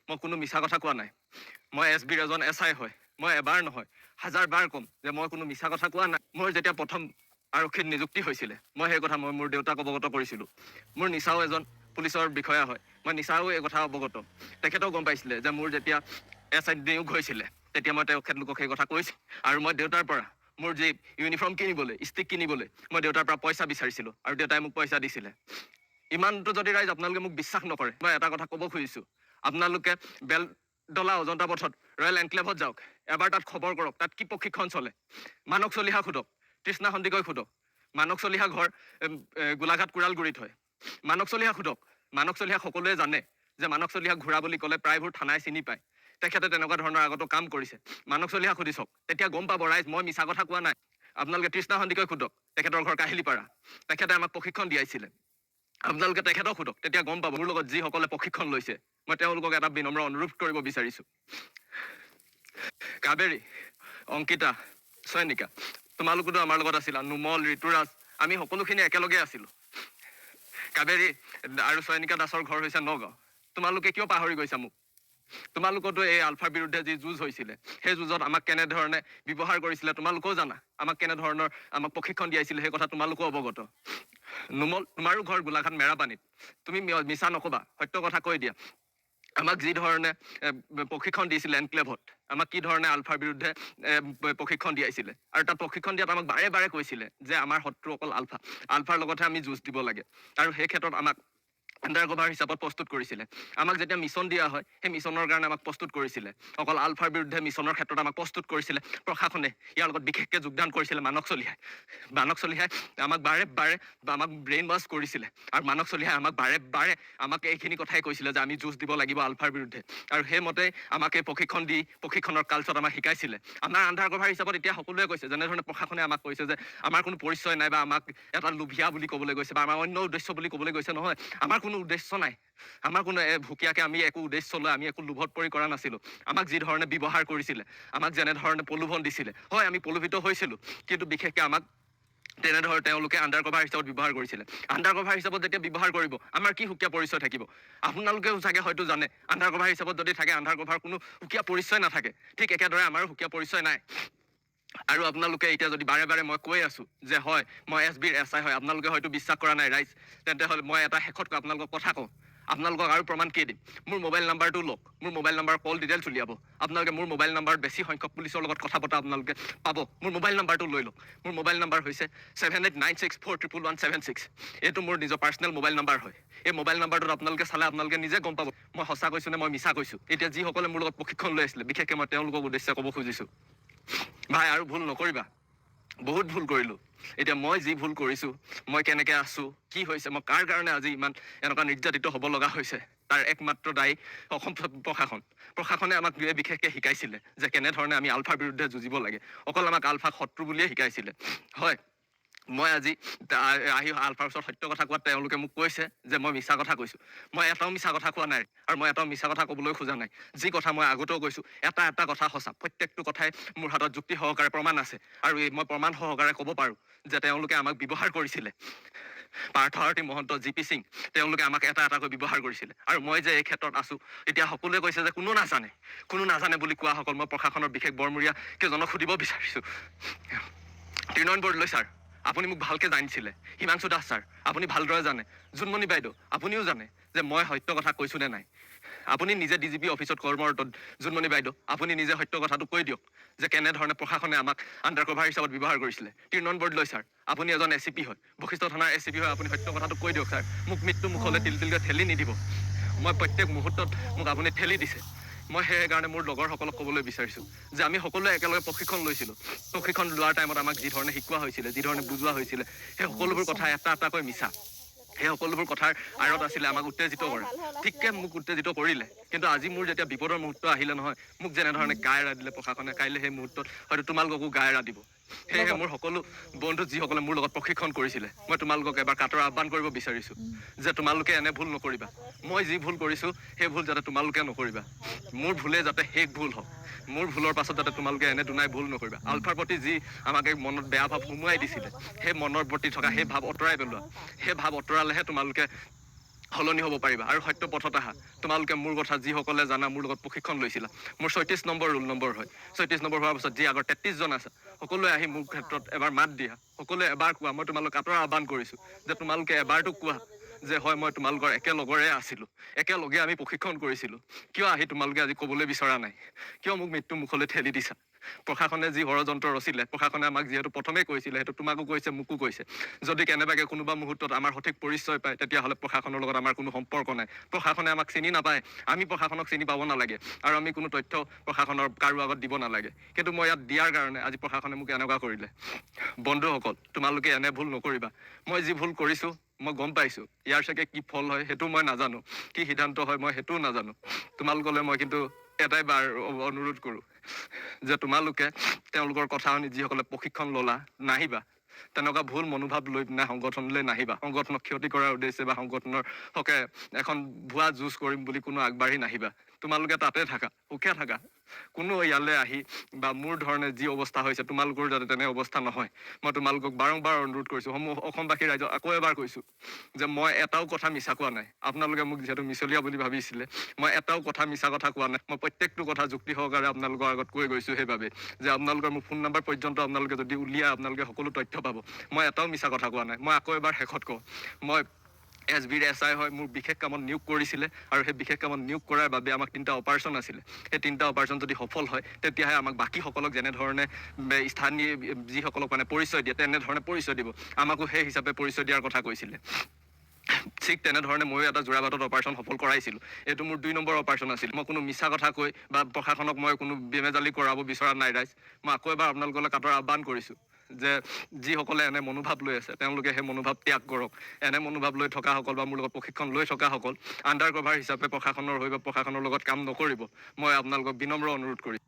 মই কোনো মিছা কথা কোৱা নাই। মই SBৰ এজন SI হয়। মই এবাৰ নহয় 1000 বাৰ ক'ম যে মই কোনো মিছা কথা কোৱা নাই। মোৰ যেতিয়া প্ৰথম আৰক্ষীত নিযুক্তি হৈছিলে মই সেই কথা মই মোৰ দেউতাক অৱগত কৰিছিলোঁ। মোৰ নিচাও এজন পুলিচৰ বিষয়া হয়। মই নিচাও এই কথা অৱগত। তেখেতেও গম পাইছিলে যে মোৰ যেতিয়া SI নিয়োগ হৈছিলে তেতিয়া মই তেখেতলোকক সেই কথা কৈছোঁ। আৰু মই দেউতাৰ পৰা মোৰ যি ইউনিফৰ্ম কিনিবলৈ ষ্টিক কিনিবলৈ মই দেউতাৰ পৰা পইচা বিচাৰিছিলোঁ আৰু দেউতাই মোক পইচা দিছিলে। ইমানটো যদি ৰাইজ আপোনালোকে মোক বিশ্বাস নকৰে মই এটা কথা ক'ব খুজিছোঁ, আপোনালোকে বেলতলা অজন্তা পথত ৰয়েল এনক্লেভত যাওক, এবাৰ তাত খবৰ কৰক তাত কি প্ৰশিক্ষণ চলে। মানক চলিহা সোধক, তৃষ্ণা সন্দিকৈ সোধক। মানক চলিহা ঘৰ গোলাঘাট কুৰালগুৰিত হয়। মানক চলিহা সোধক। মানক চলিহা সকলোৱে জানে যে মানক চলিহাক ঘূৰা বুলি ক'লে প্ৰায়বোৰ থানাই চিনি পায়। তেখেতে তেনেকুৱা ধৰণৰ আগতো কাম কৰিছে। মানক চলিহা সুধি চাওক, তেতিয়া গম পাব ৰাইজ মই মিছা কথা কোৱা নাই। আপোনালোকে তৃষ্ণা সন্দিকৈ সোধক, তেখেতৰ ঘৰ কাহিলীপাৰা। তেখেতে আমাক প্ৰশিক্ষণ দিয়াইছিলে। আপোনালোকে তেখেতক সোধক, তেতিয়া গম পাব। মোৰ লগত যিসকলে প্ৰশিক্ষণ লৈছে মই তেওঁলোকক এটা বিনম্ৰ অনুৰোধ কৰিব বিচাৰিছোঁ। কাবেৰী, অংকিতা, চয়নিকা, তোমালোকতো আমাৰ লগত আছিলা। নুমল, ঋতুৰাজ, আমি সকলোখিনি একেলগে আছিলোঁ। কাবেৰী আৰু চয়নিকা দাসৰ ঘৰ হৈছে নগাঁও। তোমালোকে কিয় পাহৰি গৈছা মোক? তোমালোকতো এই আলফাৰ বিৰুদ্ধে যি যুঁজ হৈছিলে সেই যুঁজত আমাক কেনেধৰণে ব্যৱহাৰ কৰিছিলে তোমালোকেও জানা। আমাক কেনেধৰণৰ আমাক প্ৰশিক্ষণ দিয়াইছিলে সেই কথা তোমালোকেও অৱগত। নুমল, তোমাৰো ঘৰ গোলাঘাট মেৰাপানীত। তুমি মিছা নকবা, সত্য কথা কৈ দিয়া। আমাক যি ধৰণে প্ৰশিক্ষণ দিছিলে এনক্লেভত, আমাক কি ধৰণে আলফাৰ বিৰুদ্ধে প্ৰশিক্ষণ দিয়াইছিলে আৰু তাত প্ৰশিক্ষণ দিয়াত আমাক বাৰে বাৰে কৈছিলে যে আমাৰ শত্ৰু অকল আলফা, আলফাৰ লগতহে আমি যুঁজ দিব লাগে। আৰু সেই ক্ষেত্ৰত আমাক আণ্ডাৰ কভাৰ হিচাপত প্ৰস্তুত কৰিছিলে। আমাক যেতিয়া মিছন দিয়া হয় সেই মিছনৰ কাৰণে আমাক প্ৰস্তুত কৰিছিলে। অকল আলফাৰ বিৰুদ্ধে মিছনৰ ক্ষেত্ৰত আমাক প্ৰস্তুত কৰিছিলে প্ৰশাসনে। ইয়াৰ লগত বিশেষকৈ যোগদান কৰিছিলে মানক চলিহাই। মানক চলিহাই আমাক বাৰে বাৰে আমাক ব্ৰেইন ৱাছ কৰিছিলে আৰু মানক চলিহাই আমাক বাৰে বাৰে আমাক এইখিনি কথাই কৈছিলে যে আমি যুঁজ দিব লাগিব আলফাৰ বিৰুদ্ধে। আৰু সেইমতে আমাক এই প্ৰশিক্ষণ দি প্ৰশিক্ষণৰ কালচত আমাক শিকাইছিলে। আমাৰ আণ্ডাৰ কভাৰ হিচাপত এতিয়া সকলোৱে কৈছে, যেনেধৰণে প্ৰশাসনে আমাক কৈছে যে আমাৰ কোনো পৰিচয় নাই বা আমাক এটা লোভিয়া বুলি ক'বলৈ গৈছে বা আমাৰ অন্য উদ্দেশ্য বুলি ক'বলৈ গৈছে। নহয়, আমাৰ কোনো উদ্দেশ্য নাই। আমাৰ কোনো ভুকীয়াকে আমি একো উদ্দেশ্য লৈ আমি একো লোভত পৰি কৰা নাছিলোঁ। আমাক যি ধৰণে ব্যৱহাৰ কৰিছিলে, আমাক যেনেধৰণে প্ৰলোভন দিছিলে, হয় আমি প্ৰলোভিত হৈছিলোঁ, কিন্তু বিশেষকৈ আমাক তেনেধৰণে তেওঁলোকে আণ্ডাৰ কভাৰ হিচাপত ব্যৱহাৰ কৰিছিলে। আণ্ডাৰ কভাৰ হিচাপত যেতিয়া ব্যৱহাৰ কৰিব আমাৰ কি সুকীয়া পৰিচয় থাকিব? আপোনালোকেও চাগে হয়তো জানে আণ্ডাৰ কভাৰ হিচাপত যদি থাকে আণ্ডাৰ কভাৰ কোনো সুকীয়া পৰিচয় নাথাকে। ঠিক একেদৰে আমাৰো সুকীয়া পৰিচয় নাই। আৰু আপোনালোকে এতিয়া যদি বাৰে বাৰে মই কৈ আছোঁ যে হয় মই SBৰ SI হয়, আপোনালোকে হয়তো বিশ্বাস কৰা নাই ৰাইজ, তেন্তে হ'লে মই এটা শেষতকৈ আপোনালোকক কথা কওঁ। আপোনালোকক আৰু প্ৰমাণ কি দিম? মোৰ মোবাইল নাম্বাৰটো লওক, মোৰ মোবাইল নাম্বাৰ কল ডিটেইলছ উলিয়াব। আপোনালোকে মোৰ মোবাইল নাম্বাৰত বেছি সংখ্যক পুলিচৰ লগত কথা পতা আপোনালোকে পাব। মোৰ মোবাইল নাম্বাৰটো লৈ লওক। মোৰ মোবাইল নাম্বাৰ হৈছে 7896411176। এইটো মোৰ নিজৰ পাৰ্চনেল মোবাইল নাম্বাৰ হয়। এই মোবাইল নাম্বাৰটোত আপোনালোকে চালে আপোনালোকে নিজে গম পাব মই সঁচা কৈছোঁ নে মই মিছা কৈছোঁ। এতিয়া যিসকলে মোৰ লগত প্ৰশিক্ষণ লৈ আছিলে বিশেষকৈ মই তেওঁলোকক উদ্দেশ্যে ক'ব খুজিছোঁ, ভাই আৰু ভুল নকৰিবা। বহুত ভুল কৰিলোঁ। এতিয়া মই যি ভুল কৰিছোঁ, মই কেনেকৈ আছোঁ, কি হৈছে, মই কাৰ কাৰণে আজি ইমান এনেকুৱা নিৰ্যাতিত হ'ব লগা হৈছে, তাৰ একমাত্ৰ দায়ী অসম প্ৰশাসন। প্ৰশাসনে আমাক বিশেষকৈ শিকাইছিলে যে কেনেধৰণে আমি আলফাৰ বিৰুদ্ধে যুঁজিব লাগে। অকল আমাক আলফাক শত্ৰু বুলিয়ে শিকাইছিলে। হয়, মই আজি আহি আলফাৰ ওচৰত সত্য কথা কোৱাত তেওঁলোকে মোক কৈছে যে মই মিছা কথা কৈছোঁ। মই এটাও মিছা কথা কোৱা নাই আৰু মই এটাও মিছা কথা ক'বলৈ খোজা নাই। যি কথা মই আগতেও কৈছোঁ এটা এটা কথা সঁচা। প্ৰত্যেকটো কথাই মোৰ হাতত যুক্তি সহকাৰে প্ৰমাণ আছে আৰু মই প্ৰমাণ সহকাৰে ক'ব পাৰোঁ যে তেওঁলোকে আমাক ব্যৱহাৰ কৰিছিলে। পাৰ্থসাৰথী মহন্ত, GP সিং, তেওঁলোকে আমাক এটা এটাকৈ ব্যৱহাৰ কৰিছিলে। আৰু মই যে এই ক্ষেত্ৰত আছোঁ এতিয়া সকলোৱে কৈছে যে কোনো নাজানে বুলি কোৱাসকল মই প্ৰশাসনৰ বিশেষ বৰমূৰীয়া কেইজনক সুধিব বিচাৰিছোঁ। তৃণয়ন বৰদলৈ ছাৰ, আপুনি মোক ভালকৈ জানিছিলে। হিমাংশু দাস ছাৰ, আপুনি ভালদৰে জানে। জোনমণি বাইদেউ, আপুনিও জানে যে মই সত্য কথা কৈছোঁ নে নাই। আপুনি নিজে DGP অফিচত কৰ্মৰত জোনমণি বাইদেউ, আপুনি নিজে সত্য কথাটো কৈ দিয়ক যে কেনেধৰণে প্ৰশাসনে আমাক আণ্ডাৰ কভাৰ হিচাপত ব্যৱহাৰ কৰিছিলে। তৃণয়ন বৰদলৈ ছাৰ, আপুনি এজন SCP হয়, বশিষ্ঠ থানাৰ SCP হয়, আপুনি সত্য কথাটো কৈ দিয়ক ছাৰ। মোক মৃত্যু মুখলৈ তিলতিলকৈ ঠেলি নিদিব। মই প্ৰত্যেক মুহূৰ্তত মোক আপুনি ঠেলি দিছে। মই সেইকাৰণে মোৰ লগৰসকলক ক'বলৈ বিচাৰিছোঁ যে আমি সকলোৱে একেলগে প্ৰশিক্ষণ লৈছিলোঁ। প্ৰশিক্ষণ লোৱাৰ টাইমত আমাক যি ধৰণে শিকোৱা হৈছিলে, যি ধৰণে বুজোৱা হৈছিলে, সেই সকলোবোৰ কথা এটা এটাকৈ মিছা। সেই সকলোবোৰ কথাৰ আঁৰত আছিলে আমাক উত্তেজিত কৰা। ঠিককৈ মোক উত্তেজিত কৰিলে, কিন্তু আজি মোৰ যেতিয়া বিপদৰ মুহূৰ্ত আহিলে নহয়, মোক যেনেধৰণে গাই এৰা দিলে প্ৰশাসনে, কাইলৈ সেই মুহূৰ্তত হয়তো তোমালোককো গাই এৰা দিব। সেয়েহে মোৰ সকলো বন্ধু যিসকলে মোৰ লগত প্ৰশিক্ষণ কৰিছিলে, মই তোমালোকক এবাৰ কাটৰ আহ্বান কৰিব বিচাৰিছোঁ যে তোমালোকে এনে ভুল নকৰিবা। মই যি ভুল কৰিছোঁ সেই ভুল যাতে তোমালোকে নকৰিবা। মোৰ ভুলে যাতে শেষ ভুল হওক। মোৰ ভুলৰ পাছত যাতে তোমালোকে এনে দুনাই ভুল নকৰিবা। আলফাৰ প্ৰতি যি আমাক মনত বেয়া ভাৱ সোমোৱাই দিছিলে, সেই মনৰ প্ৰতি থকা সেই ভাৱ আঁতৰাই পেলোৱা। সেই ভাৱ আঁতৰালেহে তোমালোকে সলনি হ'ব পাৰিবা আৰু সত্য পথত আহা। তোমালোকে মোৰ কথা যিসকলে জানা, মোৰ লগত প্ৰশিক্ষণ লৈছিলা, মোৰ 36 নম্বৰ ৰোল নম্বৰ হয়। 36 নম্বৰ হোৱাৰ পাছত যি আগৰ 33জন আছে, সকলোৱে আহি মোৰ ক্ষেত্ৰত এবাৰ মাত দিয়া, সকলোৱে এবাৰ কোৱা, মই তোমালোক আঁতৰা আহ্বান কৰিছোঁ যে তোমালোকে এবাৰটো কোৱা যে হয় মই তোমালোকৰ একেলগৰে আছিলোঁ, একেলগে আমি প্ৰশিক্ষণ কৰিছিলোঁ। কিয় আহি তোমালোকে আজি ক'বলৈ বিচৰা নাই? কিয় মোক মৃত্যু মুখলৈ ঠেলি দিছা? প্ৰশাসনে যি ষড়যন্ত্ৰ ৰচিলে, প্ৰশাসনে আমাক যিহেতু প্ৰথমেই কৈছিলে, সেইটো তোমাকো কৈছে মোকো কৈছে, যদি কেনেবাকে কোনোবা মুহূৰ্তত আমাৰ সঠিক পৰিচয় পায় তেতিয়াহ'লে প্ৰশাসনৰ লগত আমাৰ কোনো সম্পৰ্ক নাই, প্ৰশাসনে আমাক চিনি নাপায়, আমি প্ৰশাসনক চিনি পাব নালাগে আৰু আমি কোনো তথ্য প্ৰশাসনৰ কাৰো আগত দিব নালাগে। কিন্তু মই ইয়াত দিয়াৰ কাৰণে আজি প্ৰশাসনে মোক এনেকুৱা কৰিলে। বন্ধুসকল, তোমালোকে এনে ভুল নকৰিবা। মই যি ভুল কৰিছোঁ মই গম পাইছোঁ, ইয়াৰ চাগে কি ফল হয় সেইটো মই নাজানো, কি সিদ্ধান্ত হয় মই সেইটোও নাজানো। তোমালোকলৈ মই কিন্তু এটাই বাৰ অনুৰোধ কৰোঁ যে তোমালোকে তেওঁলোকৰ কথা শুনি যিসকলে প্ৰশিক্ষণ ল'লা, নাহিবা। তেনেকুৱা ভুল মনোভাৱ লৈ পিনে সংগঠনলৈ নাহিবা। সংগঠনক ক্ষতি কৰাৰ উদ্দেশ্যে বা সংগঠনৰ হকে এখন ভুৱা যুঁজ কৰিম বুলি কোনো আগবাঢ়ি নাহিবা। তোমালোকে তাতে থাকা, সুখে থাকা। কোনো ইয়ালৈ আহি বা মোৰ ধৰণে যি অৱস্থা হৈছে তোমালোকৰ যাতে তেনে অৱস্থা নহয়, মই তোমালোকক বাৰম্বাৰ অনুৰোধ কৰিছোঁ। অসমবাসী ৰাইজক আকৌ এবাৰ কৈছোঁ যে মই এটাও কথা মিছা কোৱা নাই। আপোনালোকে মোক যিহেতু মিছলীয়া বুলি ভাবিছিলে, মই এটাও কথা মিছা কথা কোৱা নাই। মই প্ৰত্যেকটো কথা যুক্তি সহকাৰে আপোনালোকৰ আগত কৈ গৈছোঁ, সেইবাবে যে আপোনালোকৰ মোৰ ফোন নম্বৰ পৰ্যন্ত আপোনালোকে যদি উলিয়াই আপোনালোকে সকলো তথ্য পাব। মই এটাও মিছা কথা কোৱা নাই। মই আকৌ এবাৰ শেষত কওঁ, মই SBৰ SI হয়, মোৰ বিশেষ কামত নিয়োগ কৰিছিলে আৰু সেই বিশেষ কামত নিয়োগ কৰাৰ বাবে আমাক 3টা অপাৰেশ্যন আছিলে। সেই 3টা অপাৰেশ্যন যদি সফল হয় তেতিয়াহে আমাক বাকীসকলক যেনেধৰণে স্থানীয় যিসকলক মানে পৰিচয় দিয়ে তেনেধৰণে পৰিচয় দিব, আমাকো সেই হিচাপে পৰিচয় দিয়াৰ কথা কৈছিলে। ঠিক তেনেধৰণে ময়ো এটা যোৰাবাটত অপাৰেশ্যন সফল কৰাইছিলোঁ। এইটো মোৰ 2 নম্বৰ অপাৰেশ্যন আছিল। মই কোনো মিছা কথা কৈ বা প্ৰশাসনক মই কোনো বেমেজালি কৰাব বিচৰা নাই ৰাইজ। মই আকৌ এবাৰ আপোনালোকলৈ কাটৰ আহ্বান কৰিছোঁ যে যিসকলে এনে মনোভাৱ লৈ আছে তেওঁলোকে সেই মনোভাৱ ত্যাগ কৰক। এনে মনোভাৱ লৈ থকাসকল বা মোৰ লগত প্ৰশিক্ষণ লৈ থকাসকল আণ্ডাৰ কভাৰ হিচাপে প্ৰশাসনৰ হৈ বা প্ৰশাসনৰ লগত কাম নকৰিব। মই আপোনালোকক বিনম্ৰ অনুৰোধ কৰিছোঁ।